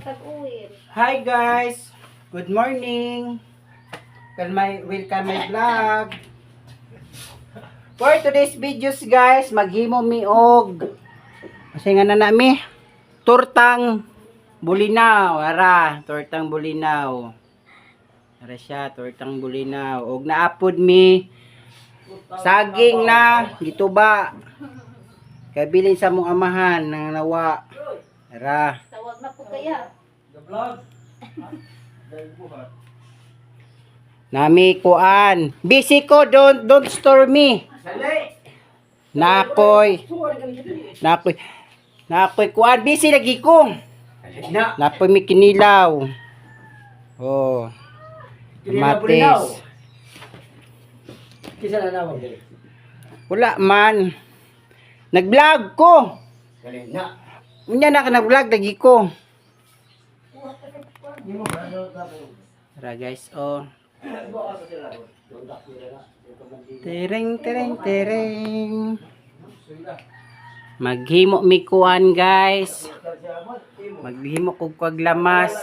Tag-uwin. Hi guys! Good morning! Welcome my vlog. For today's videos guys, maghimo mi og kasi nga na nami tortang bulinaw. Ara, tortang bulinaw. Ara siya, tortang bulinaw. Og naapod mi saging na gituba. Kabilin sa mong amahan ng nawa. Ara. Tawag na po kaya. Nami kuan. Busy ko, don't store me. Nakoy kuan, busy lagi ko. Nakoy mi kinilaw. Oh. Kamatis. Kisa na nawag dali. Wala man. Nag-vlog ko. Galing na. Unya na ka nag-vlog lagi ko. Tara guys, oh. Tereng. Maghimo mi kuan guys. Maghimo kog paglamas.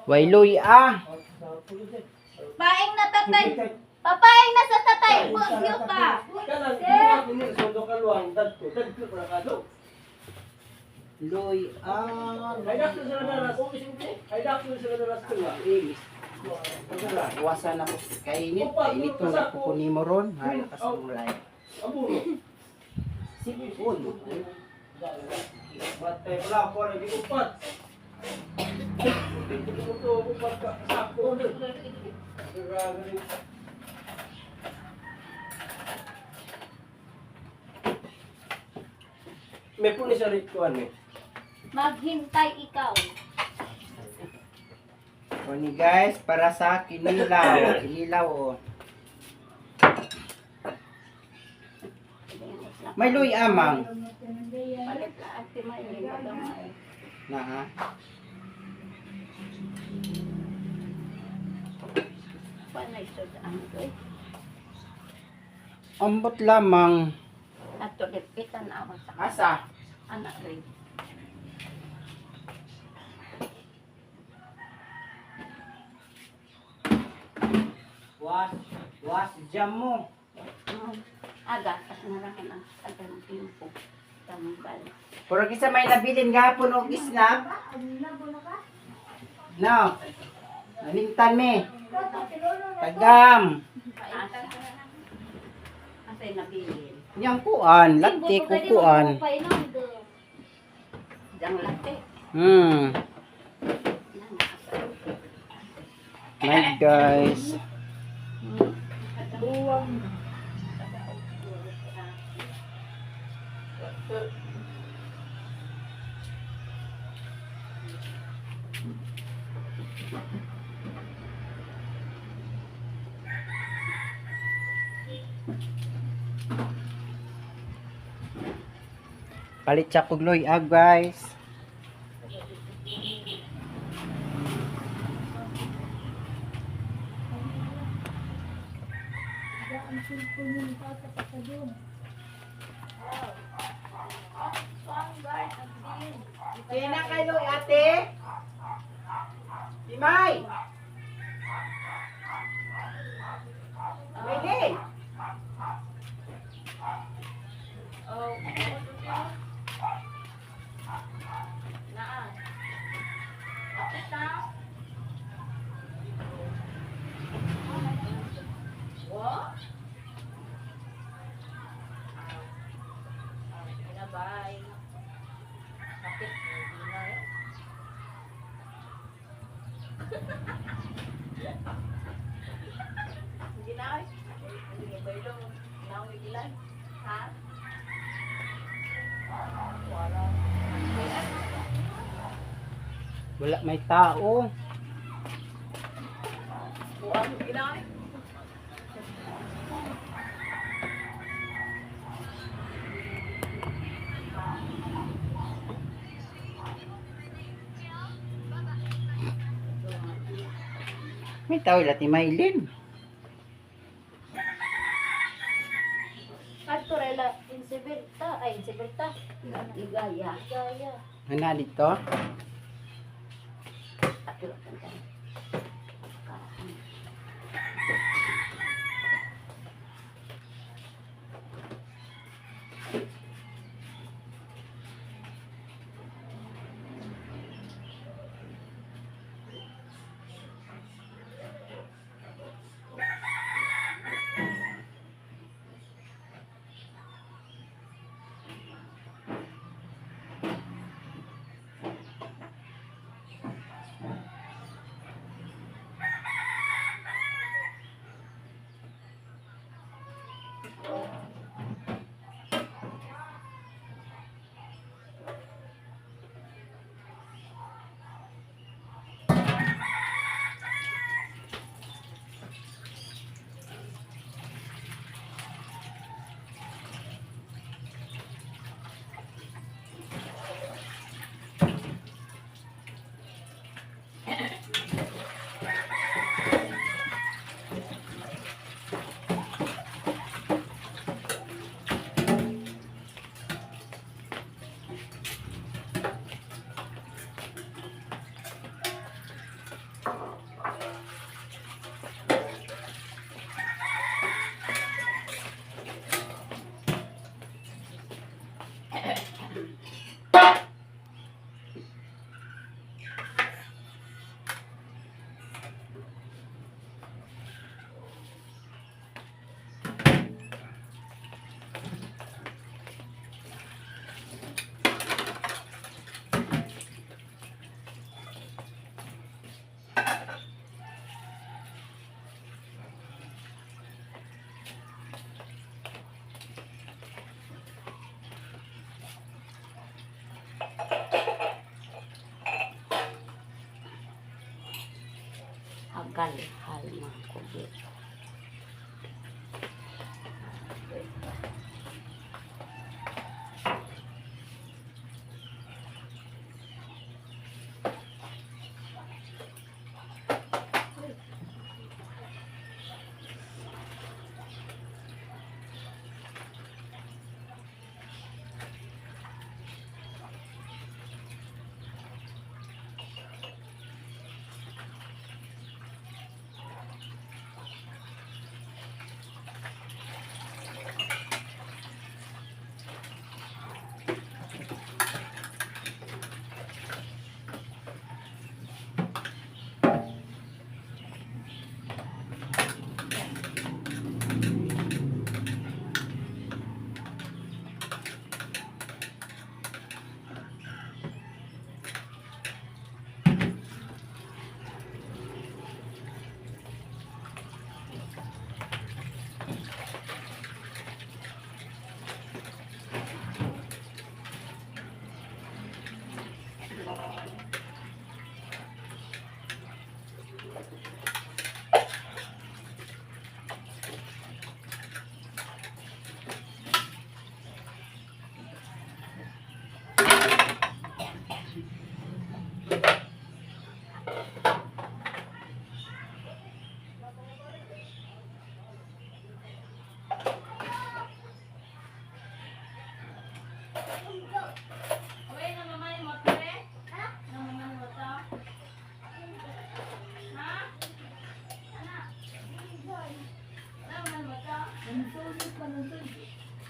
Wayloy ah. Paing na tatay. Papaing na sa tatay. Pagyo ka. Loy ah. Wasan ako. Kainit to na kukunin mo ron. Malakas ang mulay. Sipon. May punis sa rituan eh. Maghintay ikaw. O ni guys, para sa kinilaw. Kinilaw oh. May luy amang. Palit na ate may magamay. Na ha. Panay sudaan ko eh. Ambot lamang. Ato lipitan ako sa Asa? anak rin. Was jam mo. Aga, at narangan ang agang timpo. Tambal. Pero kisa may nabilin gapon og isnap. No. Nalimtan me. Tagam. Asay nabilin. Yang kuan, lati ko kuan. Dang late. My guys. Palit siya kog loy guys. Sina kay loy ate? Dimay. Maylin. Oh, naa. Kita. What? Bye. Kapit mo na eh. Hindi na eh. Hindi na ba ito? Naong ilan? Ha? Wala may tao. Buwan mo ilan? May tao lati Maylin. At Torela, Insibirta, ay Insibirta, Ligaya. Gaya. Gaya. Hana dito. Ato lang tayo. Hagal hal mga kubit.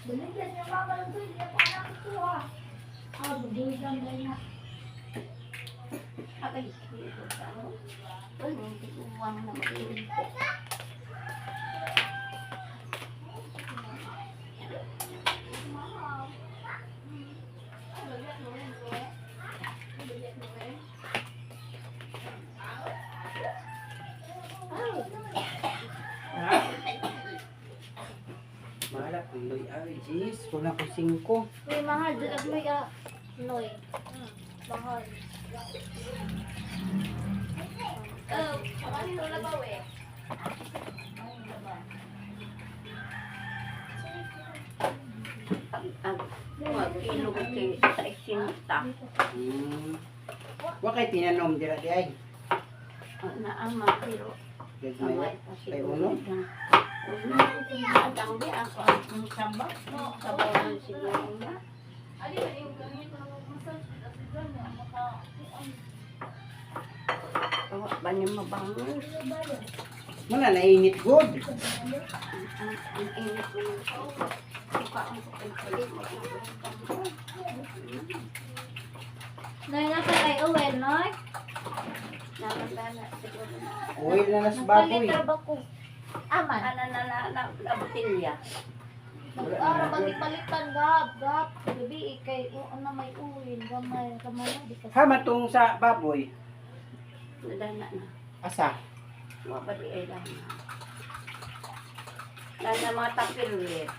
Binigyan niya mama ng tuloy, hindi ako anak ito ha. Bubulisan na niya. Abay, ito tao. Uy, hindi uwang na mag-iwin ko. Malak, tuloy ay, jeez. Wala ko 5. Uy, mahal, dalag mo ya. Noy. Mahal. Kamali ito na ba, we? Mag-ilog kay sa isinta. Wa kay tinanom dira di ay. Naama pero May kay uno. Adang di ako ang sabak. Sabawan siguro na. Ali, yung gamit na Ba niya mabangon? Muna nainit good. Ang init naman ko. Suka ang pagkalit. Nay na kay Owen, Noy. Nakagana. Siguro na. Oil na nas baboy. Nagpalit ba ko? Aman. Na botilya. Nag-ara pagipalitan gab. Gabi kay ano may uwin, gamay di kasi. Hama tong sa baboy. Nadana na. Asa? Mga bali ay lang na. Nana mga tapil ulit.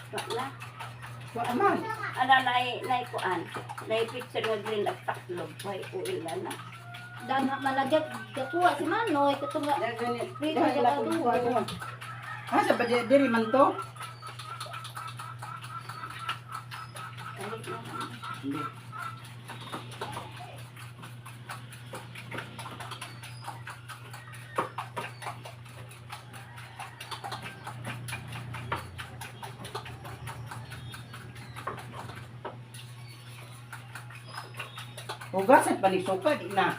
Wala. Wa aman. Ana naikuan. Naipicture nga green at taklog. May uil na. Dana malagyan gakuha si Manoy katunga. Rito siya kaduwa. Ha sa badya diri man to? Kalit na naman. Hindi. Hugasan pa ni suka, di na.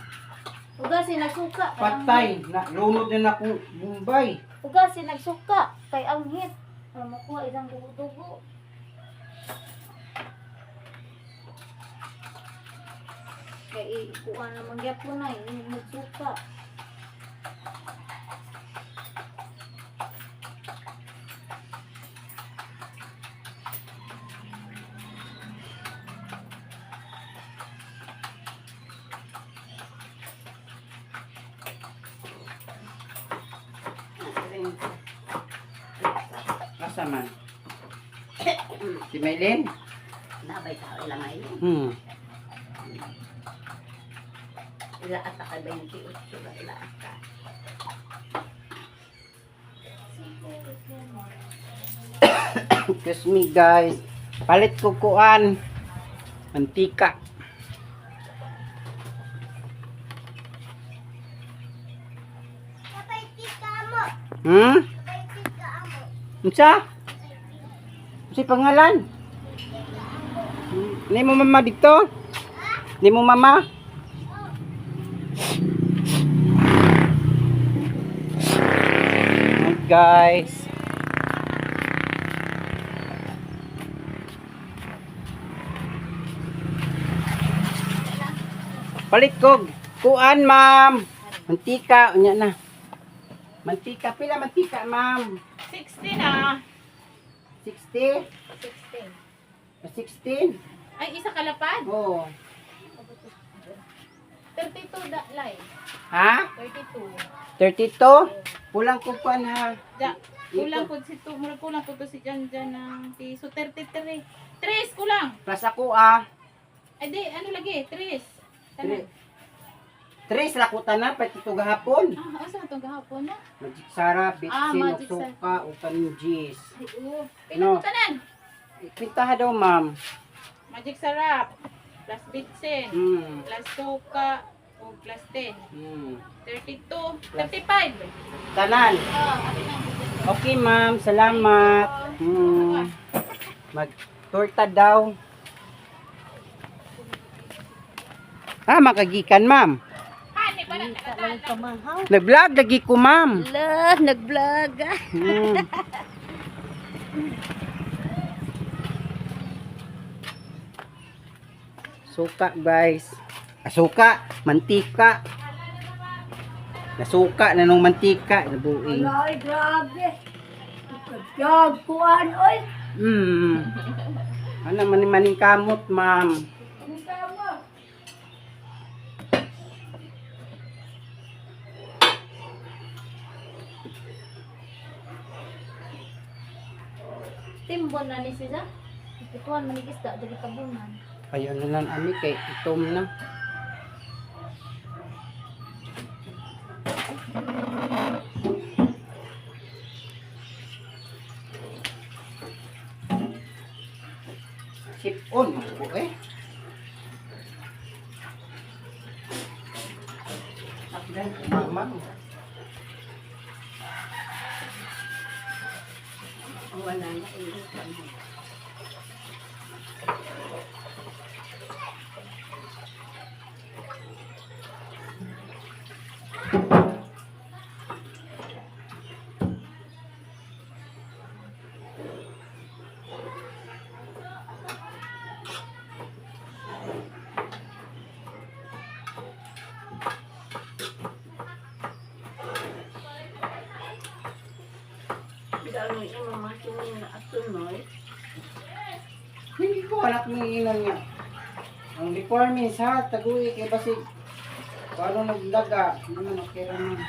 Ugasin nagsuka. Patay, na lunod na akong bumbay. Ugasin nagsuka kay ang hit. Makuha isang dugo-dugo. Kay kuha naman gyapon na nagsuka. Asa man? Si Maylin? Nabay tao ilang ngayon. Ila ata ka 28. Ila ata. Excuse me guys. Palit ko kuan. Mantika. Unsa? Si pangalan? Ni mo mama dito? Ni mo mama? Guys. Palit ko kuan ma'am. Mantika unya na. Mantika pila mantika ma'am? 60 na. 60? 16. 16? Ay, isa kalapad. Oo. 32 da, lay. Ha? 32. 32? Pulang ko kuan ha. Da, kulang po si to, mura kulang po to si Jan ng piso 33. 3 kulang. Plus ako ah. Ay di, ano lagi? 3. Tre- Tres lakutan na pati ito gahapon. Asa itong gahapon na? Magic Sara, Bitsin, Magic Suka, o Kanjis. Ay, oo. No. Pinakutanan. Pintaha daw ma'am. Magic sarap. Plus bitsin. Plus suka. O plus 10. 32. 35. Tanan. Okay ma'am, salamat. Mag-torta daw. Makagikan ma'am. Hani pa na nakatala. Nag-vlog lagi ko ma'am. Ala, nag-vlog. Suka guys. Suka, mantika. Nasuka na nung mantika, nabuing. Ay, grabe. Nag-vlog kuan, oy. Ano maning kamot ma'am. Timbon na ni siya. Ituan manigisda dili tabunan. Ayun na lang ami kay itom na. Sipon po eh. Akdan mama. Ang wala na ilipan mo. Dalo yung mga sinin na atunoy. Hindi ko anak ni inon niya. Ang requirements ha, taguwi kay basig. Paano naglaga? Hindi man okay naman.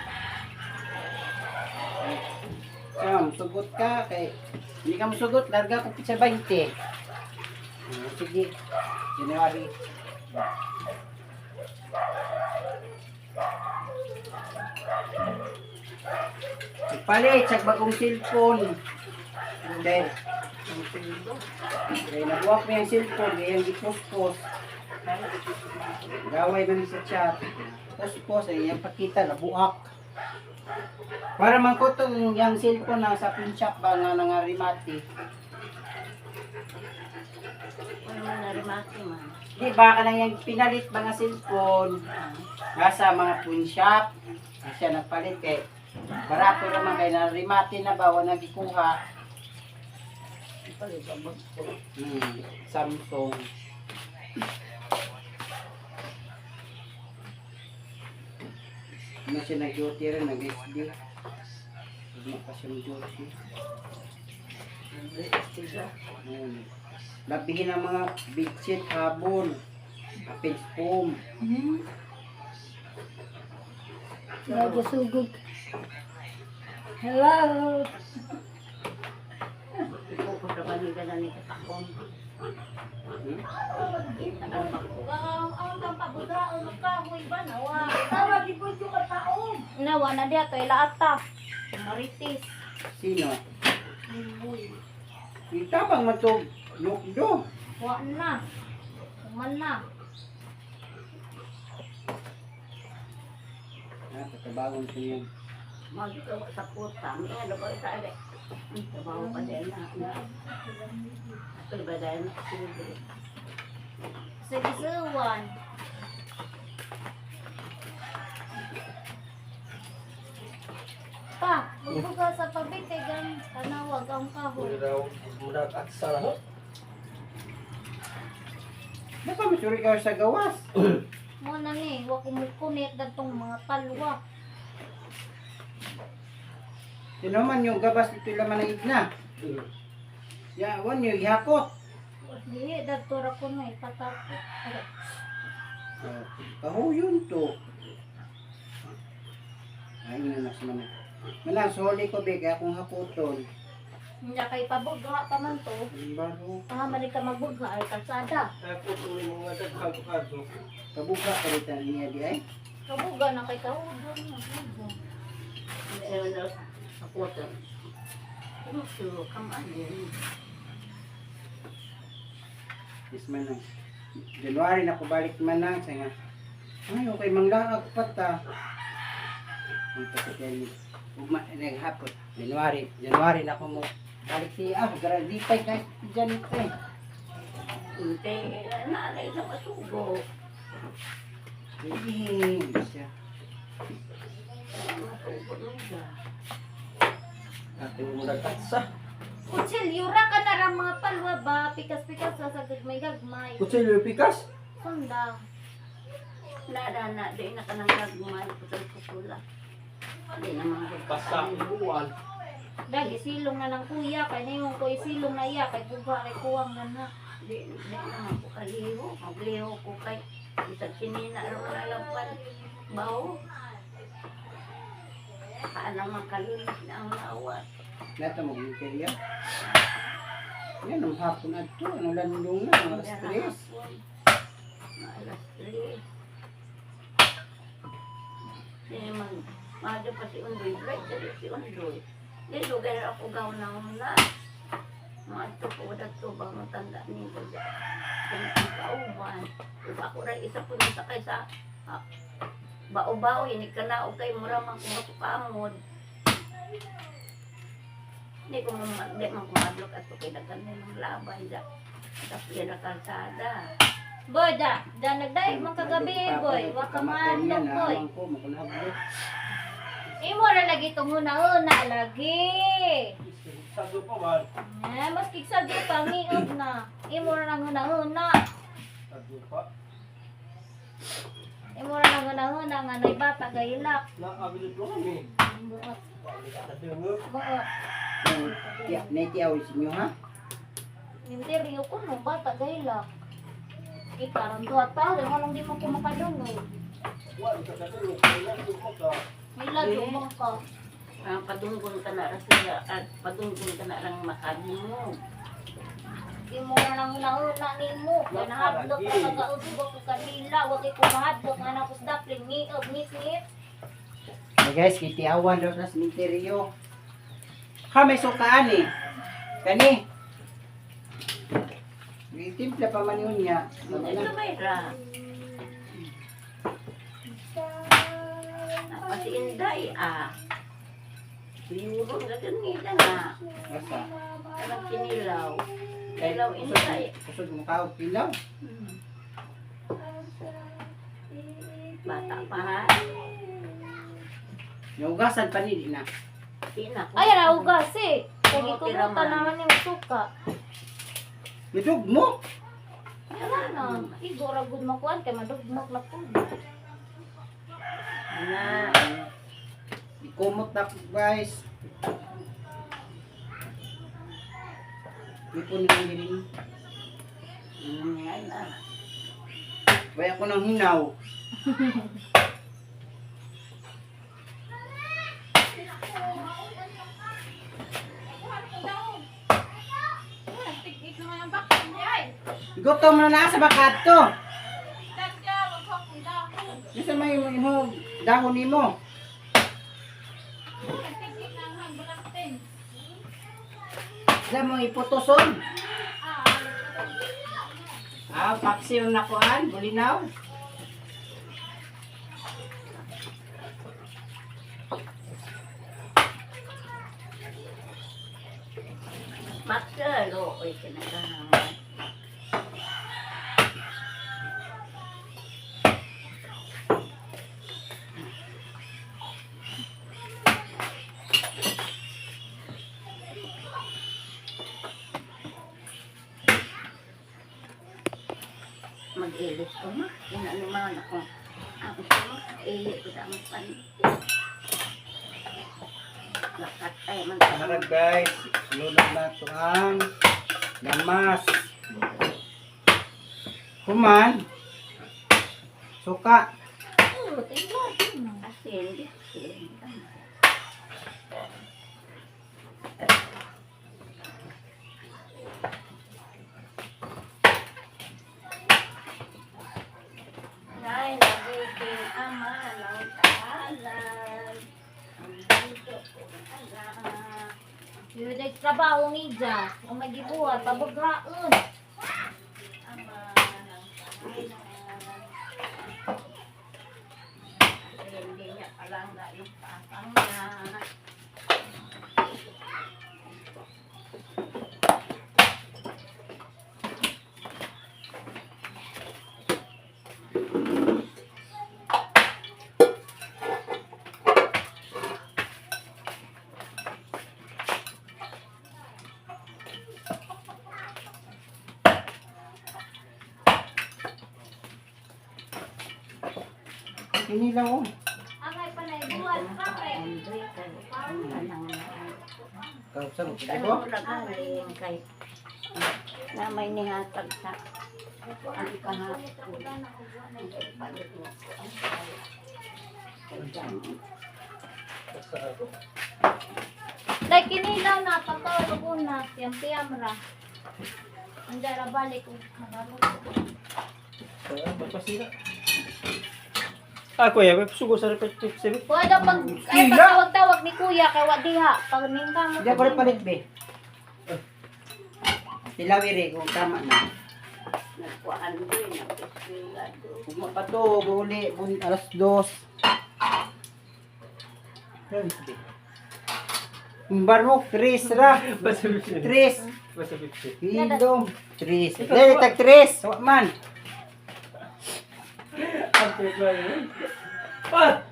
Sam, sugot ka kay hindi ka masugot, larga ko sa 20. Sige, January. Palit sa bagong cellphone. Dahil nabuwak mo yung cellphone, kaya yung gipost-post. Gaway man sa chat. Post-post, ay yung pakita, nabuak. Para man ko itong yung cellphone na sa pin shop ba nga nangarimati. Ano man narimati man. Di ba ka lang yung pinalit ba nga cellphone nasa mga pin shop. Siya nagpalit kay barato naman kay narimati na ba, wala gikuha. Samsung. Ano siya nag-duty rin, nag-SD. Hindi pa siya mag-duty. Labihin ang mga bedsheet, habon, apis foam. Nagusugod. Hello. Ikaw ko sa baliga na ni katakon. Ang pabudaon ng kahoy ba nawa? Tawag ibon yung kataon. Nawa na diya to ilaata. Maritis. Sino? Kita bang matog lukdo? Wa na. Kuman na. Tatabangon ko yun. Magkawa sa puta. May ano ba ito ale? Trabaho pa din na. Ito ba dahil nakasuli? Sa gisuwan. Pa, magbuga sa pabitigan. Tanawag ang kahoy. Mudak at sarap. Di ba masuri ka sa gawas? Muna ni, wa kumukunit datong mga palwa. Sino man yung gabas dito laman ng igna? Ya, wan yung ihakot. Dili dato ra ko na itatapos. Kahuyon to. Ay, nanas man. Manang, soli ko big, akong haputon. Hindi kay pabugha pa man to. Ang baro. Mali ka magbugha ay kalsada. Ako tuloy mga dagkado. Kabuka ka rin niya di ay. Kabuga na kay kahudon. Ano na sa puta. Kumusulo ka man din. Yes man lang. January na ko balik man lang. Say nga, ay, okay, manglaag pa ta. Ang pasakyali. Ugma, naghapon. January na ko mo. Balik siya, grandipay kahit dyan ito eh. Hindi, nanay sa masugo. Hindi siya. Masugo nung siya. Ate mo nagtatsa. Kutsilyo ra ka na ra mga palwa ba? Pikas-pikas sa sagad may gagmay. Kutsilyo pikas. Sunda. Nada na, di na ka nang gagumay. Putul-putula. Di naman Basta buwan. Dagi silong na ng kuya. Kaya na yung kuya silong na iya. Kaya buga kay kuwang na na. Di naman ko kaliho. Magliho ko kay isang sinina rin malalapan. Bawo. Kaanang makalinis na ang lawat. Nato mo yung kaya. Yan, ang hapon at to. Ano landong na, ang stress. Alas 3. Di naman, mahalo pa si Undoy. Right, si Undoy. Di lugar ako gaw na una. Mga ito ko, wala ito ba matanda nito. Kung ang kauban. Diba ako rin isa po nasa kaysa bao-bao, hindi ka na o kay muramang kumatukamod. Hindi ko di man kumadlok at kailangan ng labay da. Tapos yan ang kalsada. Boy, da nagdaig man kagabi, boy. Wa ka manok, boy. Ko makunablo. Imo ra lagi tong una lagi. Sago pa man. Mas kiksa di pa miog na. Imo ra nang una. Sago pa. Imo ra nang una nga nay bata gailak. Naabilit ko kami. Buot. Kadungog. Buot. Ya, netiaw sinyo ha. Interior ko no bata gailak. Kita ron tuwa ta, walang di mo kumakadungog. Wala ka kadungog. Kailan ko ka. Mila dumong ka. Padunggon ka na rin sila at padunggon ka na rin makadungog. Imo ra nang una nimo. Kaya nahadlok ka kagaudog ko kanila. Wag ko mahadlok nga na kus dapling miog ngit. Hey guys, kitiawan daw sa cemetery. Ha, may sukaan eh. Kani. May timpla pa man yun niya. Ito ba ira? Napasi inday Liurong ka dun nila na. Basta. Parang kinilaw. Kailaw inday. Kusod mo ka, pilaw. Bata pa ha. Naugasan pa ni na. Pinako. Ay ra ugas eh. Kaya Oo, gikubutan tiraman. naman yung suka. Midug mo. Wala na. Igora gud makuan kay madugmok na pud. Na. Ikumot na ko, guys. Ipon lang din. Yan na. Kaya ko nang hinaw. Tig-tig naman ang bakit niya. Gutom na na sa bakat to. Dadya, wag ko akong dahon. Isa may dahon ni mo. Tig-tig na ang balaktin. Isa mo iputuson. Paksiw na kuan, bulinaw. Maksalo. Oy, kinakahaman. Mag-ilit ko ma. Inanuman ako. Ako ko ma. Ilit ko sa amang panit. Lakat ay man. Harap guys, lulog na ito ang gamas. Kuman. Suka. Oh, tingnan. Asin. Asin. Ay, nagiging ama ng tahanan. Ang dito ko ala. Yung trabaho ni Ja. Ang magibuhat, tabaghaon. Ama ng tahanan. Hindi niya palang galing pasang niya. Kinilaw. Angay pa na ibuhat pa kay. Andre, anang Kausap mo ano ko. mo nagaling kay na may nihatag sa ang kahapon. Ang palit mo ko ang Like kinilaw na patawag una, tiyam ra. Andara balik ko. Magpasira. Kuya, may sugo sa repetitive sir. Pwede pag ay pagtawag-tawag ni Kuya kay wa diha. Pag ningka mo. Hindi ko palit be. Tilawiri kung tama na. nagkuhaan doon, nag-eskwela doon. Kung mapato, buli, alas 2. Barok, tres ra. Basta 50. Tres. Basta 50. Hilom. Tres. Dali, tag tres. Wa man. Ang pekla yun. Pat!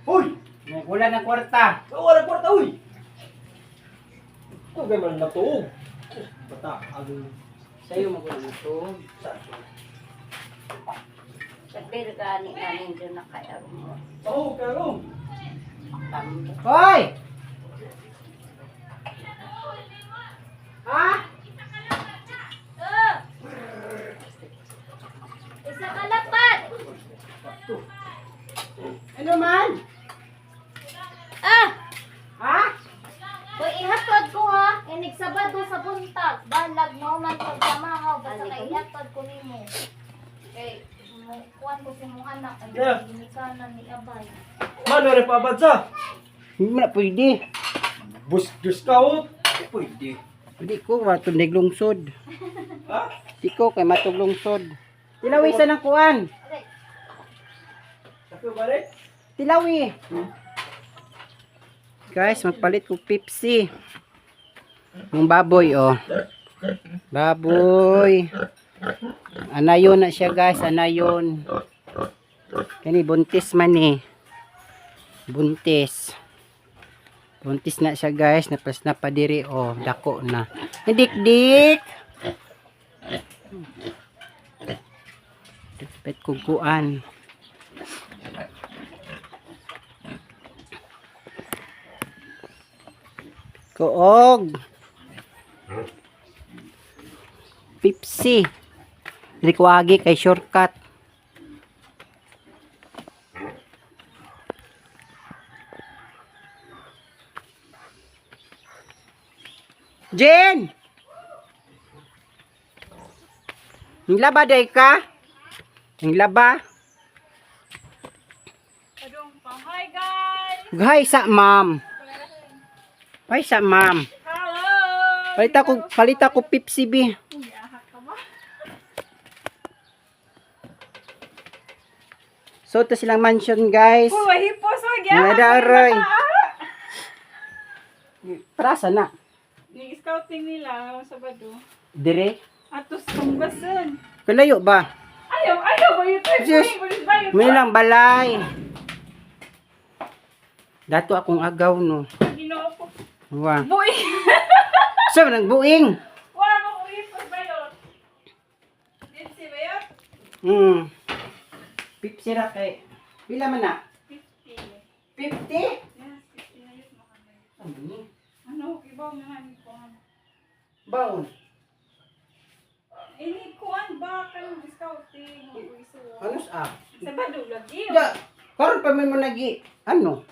Uy! Wala ng kwarta. Wala kwarta, uy! Ito gaya man natuog. Bata, agong Sa'yo magulang na to. Sabi gani namin doon na kaya mo. oh, karo. Tambo. Hoy! Ha? Isa ka lapat! Ano man? Ah! Ha? Uy, ihatod ko ha. Inig Sabado sa buntag. Balag mo man pagkamahaw. Basta kay ihatod ko ni mo. Kay, kuhan ko si mong anak. Ay, Yeah. ginikanan ni Abay. Man, wala pa abad sa. Hindi mo na pwede. Discount. Pwede. Hindi ko, matog naglungsod. Ha? Hindi ko, kay matog lungsod. Tilawi sa ng kuan. Okay. Sabi ba rin? Tilawi. Guys, magpalit ko Pepsi. Yung baboy, oh. Baboy. Anayon na siya, guys. Anayon. Kani, buntis man eh. Buntis. Buntis na siya, guys. Napas na padiri, oh. Dako na. Dik-dik. Pet kukuan. Koog. Pepsi. Dili ko agi kay shortcut. Jen! Ang laba day ka? Ang laba? Padong pa. Hi guys! Hi sa ma'am. Hi sa ma'am. Hello! Palita ko Pepsi bi. Iyahat ka ba? So to silang mansion, guys. Oh, hipos. Mga Huwag iyahat. daroy. Para sana. Nag-scouting nila sa Sabado. Dire. Atos kumbasan. Kalayo ba? Ayaw ba yun? Diyos. May lang balay. Dato akong agaw no. Ginoo ko. Wa. Buing! So nang buing. Wala mo kung hipos ba yun? Dinsi ba yun? Pepsi ra kay. Pila man na? 50. 50? Yes, 50 na yun. Ano? Ano, ibaw na nga ni Kuan. Baon. Ini Kuan ba kayong scouting? Ano sa? Sabado lagi. Ya, karon pa may mo nagi. Ano?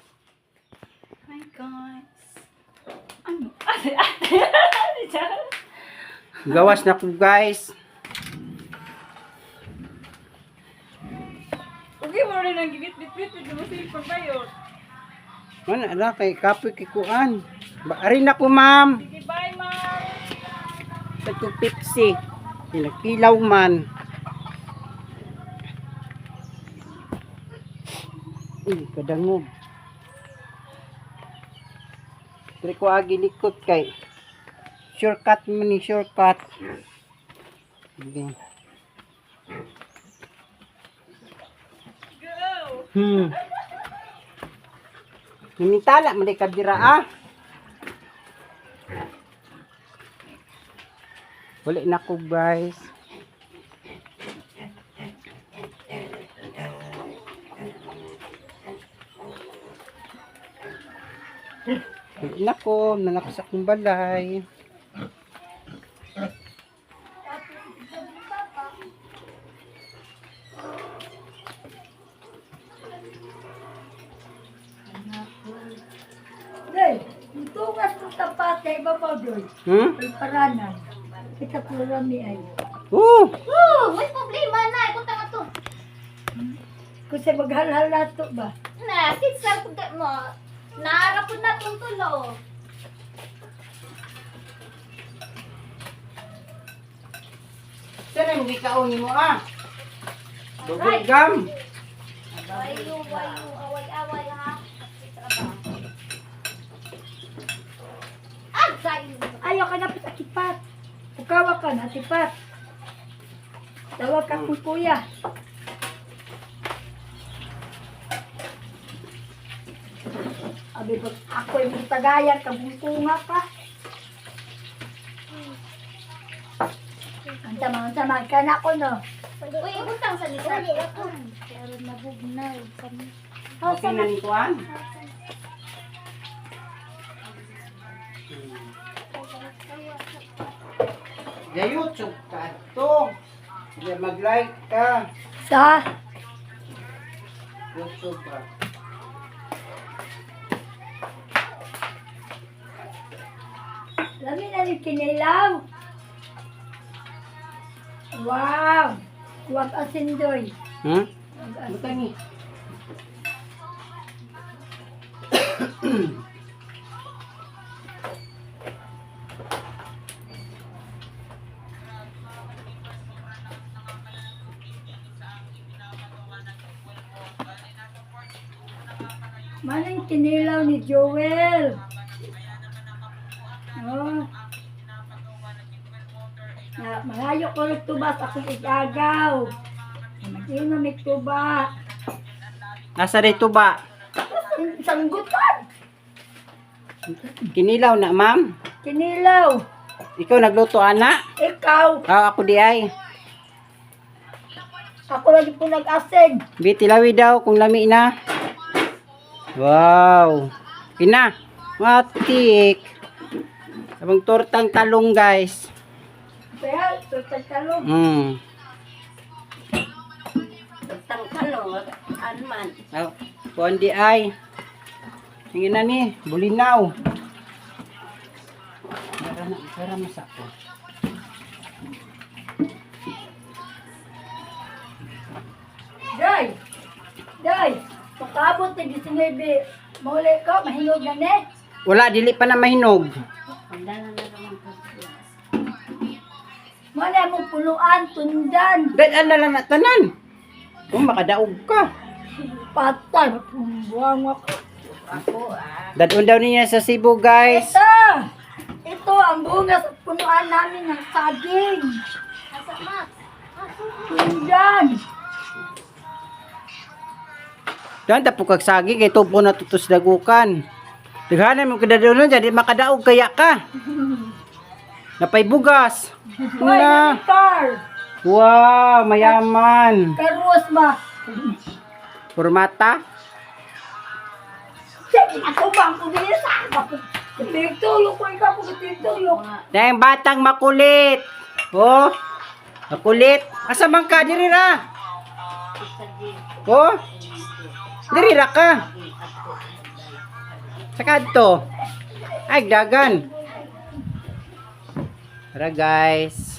My God. Ano? Gawas na ko, guys. Okay, mo rin ang gigit-bit-bit. Ito mo sipon ba yun? Ano ala kay kapoy kay kuan. Ari na ko, ma'am. Sige, bye, ma'am. Sa to Pepsi. Kilaw man. Kadangog. Dili ko agi likot kay shortcut man ni shortcut. Sige. Go! Minitala man ka dira ah. Wala na ko, guys. Wala na ko, nanakas akong balay. Day, ito nga sa tapat ay babaw paranan. Kita pulami ay. May problema na. Ikunta nga to. Kung sa maghalhal na to ba? Na, kitsa ko mo. Naarap ko na itong tulo. Saan ang gikaon mo ah? Bubul gum. Wayu, away-away ha. sa iyo. Ayaw ka na pitakipat. Ukawa ka na, tipat. Tawag ka kung kuya. Abi, pag ako yung tagayan, kabungkunga ka. Ang tamang-tamang ka na ko, no? Uy, ibutang sa nisa. Pero nabugnaw. Okay na ni Kuan? Ya YouTube ka to. Ya mag-like ka. Sa? YouTube ka. Lami na ni kinilaw. Wow! Huwag asindoy. Hmm? Huwag Buta asin. ni. Manang kinilaw ni Joel. Oh. Na, malayo ko rin tubas akong igagaw. Mag-inom may tuba. Nasa dito ba? Isang gutan. Kinilaw na, ma'am. Kinilaw. Ikaw nagluto, ana? Ikaw. Ako di ay. Ako lagi po nag-asig. Bitilawi daw kung lami na. Wow. Ina. Matik. Abang tortang talong, guys. Kaya, tutagtalong. Tangkalong, anman. Oh, kuan di ay. Tingin na ni, bulinaw. Para masako. Day! Day! Pakabot na gising ngayon. Muli ko, mahinog na ne. Wala, dili pa na mahinog. Pagdala na naman ko siya. Mali mong puluan, tundan. Dahil ala lang na tanan. Kung makadaog ka. Patay, buwang ako. Ako, Dadun daw niya sa Cebu, guys. Ito ang bunga sa punuan namin ng saging. Asa, Max? Tundan. Dan tapo kag sagi kay tubo na tutos dagukan. Daghanan mo kada doon jadi makadaog kaya ka. Napay bugas. Hoy, Na. car. Wow, mayaman. Karuas ba? Formata. Sige, ako ba ang pagdili sa ako? Tigtulog ko ikaw po tigtulog. Dahil batang makulit. Oh. Makulit. Asa man ka diri ra? Oh. Diri ra ka. Sakadto. Ay dagan. Tara guys.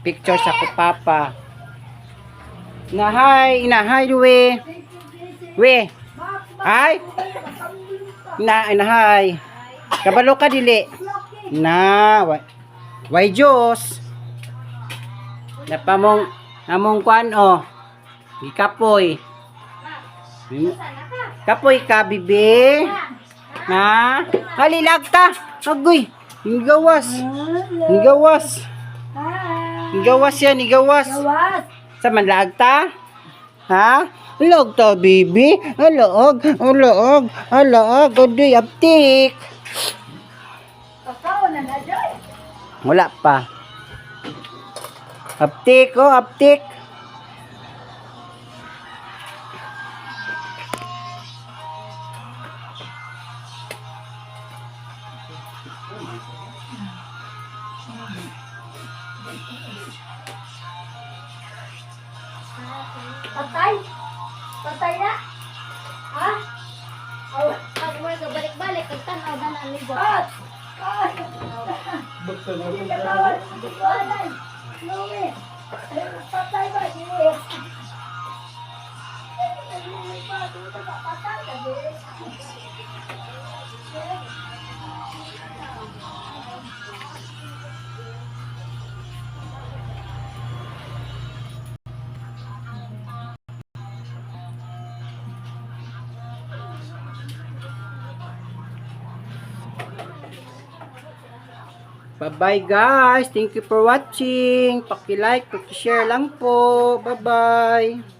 Picture sa ko papa. Inahay we. We. Ay. Inahay. Kabalo ka dili. Na. Why Diyos? Napamong among kwan oh. Ikapoy. Kapoy ka bibi. Na. Halilag ka. Agoy. Igawas. Igawas. Igawas yan, igawas. Gawas. Sa manlaag ta? Ha? Log ta, bibi. Alaog, alaog, alaog. Adoy, aptik. Kakao na na dyan. Wala pa. Aptik, oh, aptik. Patay. Patay na. Ha? Oh, Pag mo ka balik-balik, kagtanaw na na ni Bob. Pat. Pat. Katawad. Patay. Luwi. Patay ba? Hindi. Patay ka din. Bye-bye guys. Thank you for watching. Paki-like, paki-share lang po. Bye-bye.